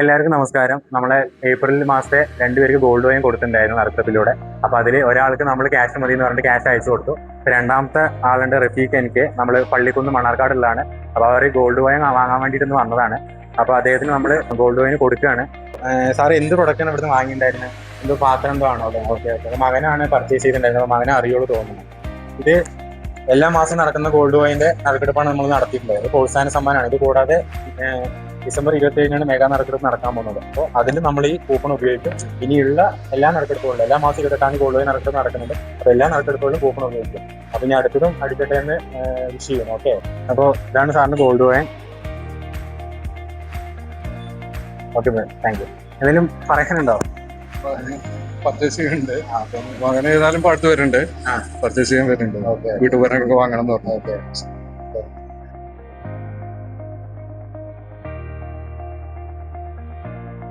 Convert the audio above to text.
എല്ലാവർക്കും നമസ്കാരം. നമ്മളെ ഏപ്രിൽ മാസത്തെ 2 പേർക്ക് ഗോൾഡ് കോയിൻ കൊടുത്തിട്ടുണ്ടായിരുന്നു നറുക്കെടുപ്പിലൂടെ. അപ്പോൾ അതിൽ ഒരാൾക്ക് നമ്മൾ ക്യാഷ് മതി എന്ന് പറഞ്ഞിട്ട് ക്യാഷ് അയച്ചു കൊടുത്തു. രണ്ടാമത്തെ ആളുണ്ട് റഫീഖ്. എനിക്ക് നമ്മൾ പള്ളിക്കുന്ന് മണ്ണാർക്കാടുള്ളതാണ്. അപ്പോൾ അവർ ഗോൾഡ് കോയിൻ വാങ്ങാൻ വേണ്ടിയിട്ട് വന്നതാണ്. അപ്പോൾ അദ്ദേഹത്തിന് നമ്മൾ ഗോൾഡ് കോയിൻ കൊടുക്കുകയാണ്. സാർ എന്ത് പ്രൊഡക്റ്റാണ് ഇവിടുന്ന് വാങ്ങിയിട്ടുണ്ടായിരുന്നത്? എന്തോ പാത്രം എന്തോ ആണോ? ഓക്കെ. മകനാണ് പർച്ചേസ് ചെയ്തിട്ടുണ്ടായിരുന്നത്. മകനെ അറിയുള്ളൂ തോന്നുന്നു. ഇത് എല്ലാ മാസം നടക്കുന്ന ഗോൾഡ് കോയിന്റെ നറുക്കെടുപ്പാണ് നമ്മൾ നടത്തിയിട്ടുള്ളത്. പ്രോത്സാഹന സമ്മാനമാണ്. ഇത് കൂടാതെ ഡിസംബർ 27-നാണ് മെഗാ നറുക്കെടുപ്പ് നടക്കാൻ പോകുന്നത്. അപ്പോൾ അതിൽ നമ്മൾ ഈ കൂപ്പൺ ഉപയോഗിക്കും. ഇനിയുള്ള എല്ലാ നറുക്കെടുപ്പുകളിലും എല്ലാ മാസം 28-ാം ഗോൾഡ് കോയിൻ നറുക്കെടുപ്പ് നടക്കുന്നുണ്ട്. അപ്പോൾ എല്ലാ നറുക്കെടുപ്പുകളിലും കൂപ്പൺ ഉപയോഗിക്കും. അപ്പോൾ ഞാൻ അടുത്തതും അടിക്കട്ടെ എന്ന് വിഷ് ചെയ്യുന്നു. ഓക്കെ. അപ്പോൾ ഇതാണ് സാറിന് gold coin. Okay, thank you. എന്തെങ്കിലും പറയാനുണ്ടോ? പർച്ചേസ് ചെയ്യുന്നുണ്ട്. മകന് ഏതായാലും പാട്ട് വരുന്നുണ്ട്. പർച്ചേസ് ചെയ്യാൻ വരുന്നുണ്ട്. വീട്ടുപകരണങ്ങളൊക്കെ വാങ്ങണം എന്ന് പറഞ്ഞു. ഓക്കെ.